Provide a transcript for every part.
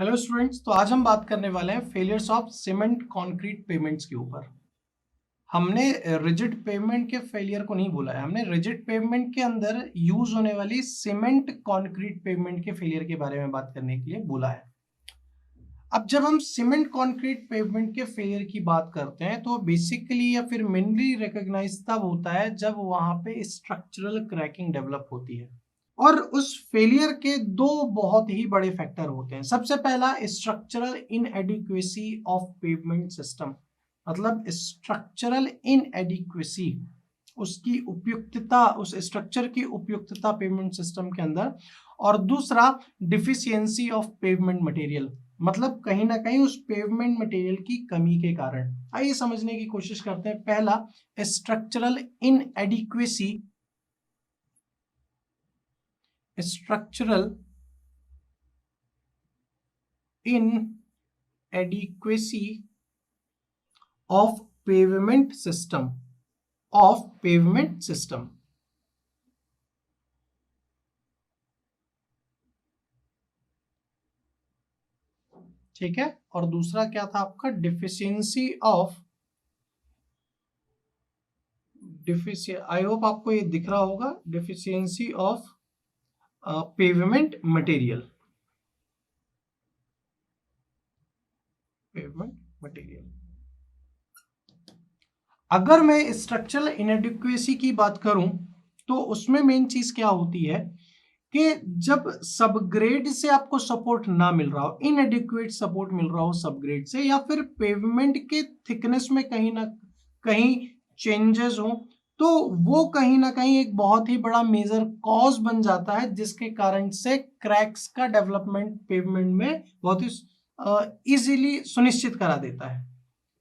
Hello students, तो आज हम बात करने वाले हैं failures of cement concrete payments के ऊपर। हमने रिजिड पेमेंट के फेलियर को नहीं बोला है, हमने रिजिड पेमेंट के अंदर यूज होने वाली सीमेंट कंक्रीट पेमेंट के फेलियर के बारे में बात करने के लिए बोला है। अब जब हम सीमेंट कंक्रीट पेमेंट के फेलियर की बात करते हैं तो बेसिकली या फिर मेनली रिकॉग्नाइज तब होता है जब वहां पे स्ट्रक्चरल क्रैकिंग डेवलप होती है। और उस फेलियर के दो बहुत ही बड़े फैक्टर होते हैं। सबसे पहला structural inadequacy of pavement system, मतलब स्ट्रक्चरल इनएडिक्वेसी, उसकी उपयुक्तता, उस स्ट्रक्चर की उपयुक्तता पेवमेंट सिस्टम के अंदर। और दूसरा डिफिशियंसी ऑफ पेवमेंट मटेरियल, मतलब कहीं ना कहीं उस पेवमेंट मटेरियल की कमी के कारण। आइए समझने की कोशिश करते हैं। पहला, structural inadequacy, structural inadequacy of pavement system, ठीक है। और दूसरा क्या था आपका? आई होप आपको ये दिख रहा होगा, डिफिशियंसी ऑफ पेवमेंट मटेरियल। अगर मैं स्ट्रक्चरल इनएडिक्वेसी की बात करूं तो उसमें मेन चीज क्या होती है कि जब सबग्रेड से आपको सपोर्ट ना मिल रहा हो, इनएडिक्वेट सपोर्ट मिल रहा हो सबग्रेड से, या फिर पेवमेंट के थिकनेस में कहीं ना कहीं चेंजेस हो, तो वो कहीं ना कहीं एक बहुत ही बड़ा मेजर कॉज बन जाता है, जिसके कारण से क्रैक्स का डेवलपमेंट पेवमेंट में बहुत ही इजीली सुनिश्चित करा देता है।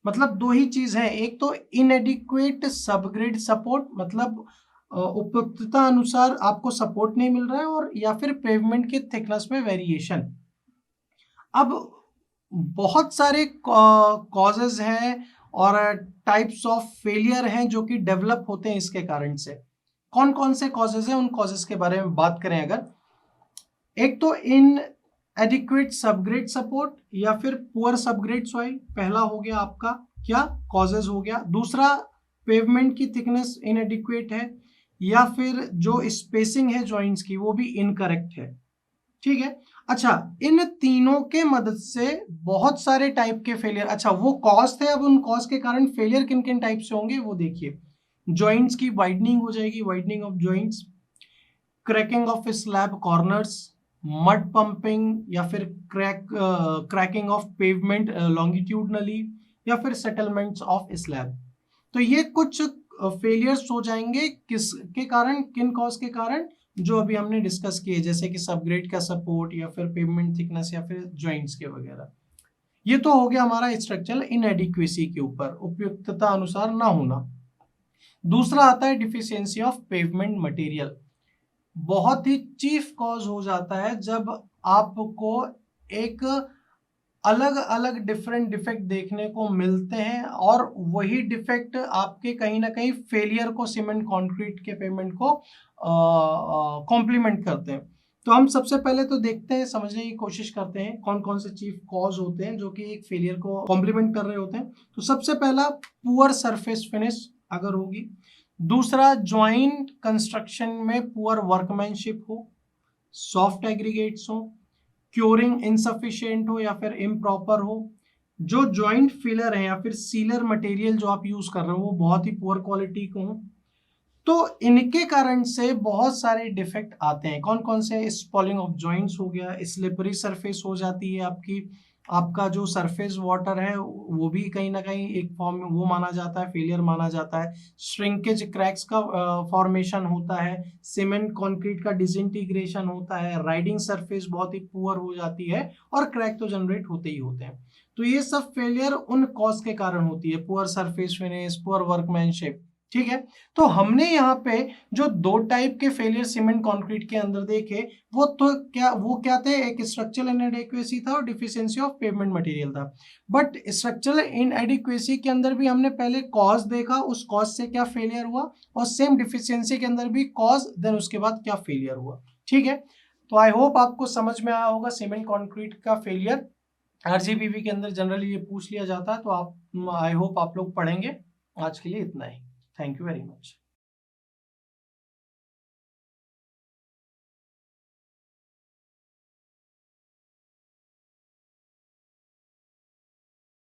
मतलब दो ही चीज है, एक तो इनएडिक्वेट सबग्रेड सपोर्ट, मतलब उपयुक्तता अनुसार आपको सपोर्ट नहीं मिल रहा है, और या फिर पेवमेंट के थिकनेस में वेरिएशन। अब बहुत सारे कॉजेज हैं और टाइप्स ऑफ फेलियर हैं जो कि डेवलप होते हैं इसके कारण से। कौन कौन से कॉजेज हैं, उन कॉजेज के बारे में बात करें अगर, एक तो इन एडिक्वेट सबग्रेड सपोर्ट या फिर पुअर सबग्रेड सॉइल, पहला हो गया आपका क्या कॉजेज हो गया। दूसरा, पेवमेंट की थिकनेस इनएडिक्वेट है, या फिर जो स्पेसिंग है जॉइंट्स की वो भी इनकरेक्ट है, ठीक है। अच्छा, इन तीनों के मदद से बहुत सारे टाइप के फेलियर, अच्छा वो कॉज थे, अब उन कॉज के कारण फेलियर किन किन टाइप से होंगे वो देखिए। जॉइंट्स की वाइडनिंग हो जाएगी, widening of joints, cracking of slab corners, mud pumping, या फिर क्रैकिंग ऑफ पेवमेंट लॉन्गिट्यूडनली, या फिर सेटलमेंट्स ऑफ स्लैब। तो ये कुछ फेलियर्स हो जाएंगे किसके कारण, किन कॉज के कारण, जो अभी हमने डिस्कस किए, जैसे कि सबग्रेड का सपोर्ट या फिर पेवमेंट थिकनेस या फिर जॉइंट्स के वगैरह। ये तो हो गया हमारा स्ट्रक्चरल इनएडिक्वेसी के ऊपर, उपयुक्तता अनुसार ना होना। दूसरा आता है डिफिशियंसी ऑफ पेवमेंट मटेरियल। बहुत ही चीफ कॉज हो जाता है जब आपको एक अलग अलग डिफरेंट डिफेक्ट देखने को मिलते हैं, और वही डिफेक्ट आपके कहीं ना कहीं फेलियर को, सीमेंट कंक्रीट के पेमेंट को कॉम्प्लीमेंट करते हैं। तो हम सबसे पहले तो देखते हैं, समझने की कोशिश करते हैं कौन कौन से चीफ कॉज होते हैं जो कि एक फेलियर को कॉम्प्लीमेंट कर रहे होते हैं। तो सबसे पहला, पुअर सरफेस फिनिश अगर होगी। दूसरा, ज्वाइंट कंस्ट्रक्शन में पुअर वर्कमैनशिप हो, सॉफ्ट एग्रीगेट्स हो, क्योरिंग इनसफिशिएंट हो या फिर इम्प्रॉपर हो, जो जॉइंट फिलर है या फिर सीलर मटेरियल जो आप यूज कर रहे हो वो बहुत ही पुअर क्वालिटी को हो। तो इनके कारण से बहुत सारे डिफेक्ट आते हैं। कौन कौन से? स्पॉलिंग ऑफ जॉइंट्स हो गया, स्लिपरी सरफेस हो जाती है आपकी, आपका जो सरफेस वाटर है वो भी कहीं ना कहीं एक फॉर्म में वो माना जाता है, फेलियर माना जाता है। श्रिंकेज क्रैक्स का फॉर्मेशन होता है, सीमेंट कंक्रीट का डिसइंटीग्रेशन होता है, राइडिंग सरफेस बहुत ही पुअर हो जाती है, और क्रैक तो जनरेट होते ही होते हैं। तो ये सब फेलियर उन कॉज के कारण होती है, poor surface finish, poor workmanship, ठीक है। तो हमने यहाँ पे जो दो टाइप के फेलियर सीमेंट कंक्रीट के अंदर देखे, वो क्या थे? एक स्ट्रक्चरल इनएडिक्वेसी था और डिफिशियंसी ऑफ पेवमेंट मटेरियल था। बट स्ट्रक्चरल इनएडिक्वेसी के अंदर भी हमने पहले कॉज देखा, उस कॉज से क्या फेलियर हुआ, और सेम डिफिशियंसी के अंदर भी कॉज, देन उसके बाद क्या फेलियर हुआ, ठीक है। तो आई होप आपको समझ में आया होगा सीमेंट कंक्रीट का फेलियर। आरजीबीवी के अंदर जनरली ये पूछ लिया जाता है, तो आप आई होप आप लोग पढ़ेंगे। आज के लिए इतना ही। Thank you very much.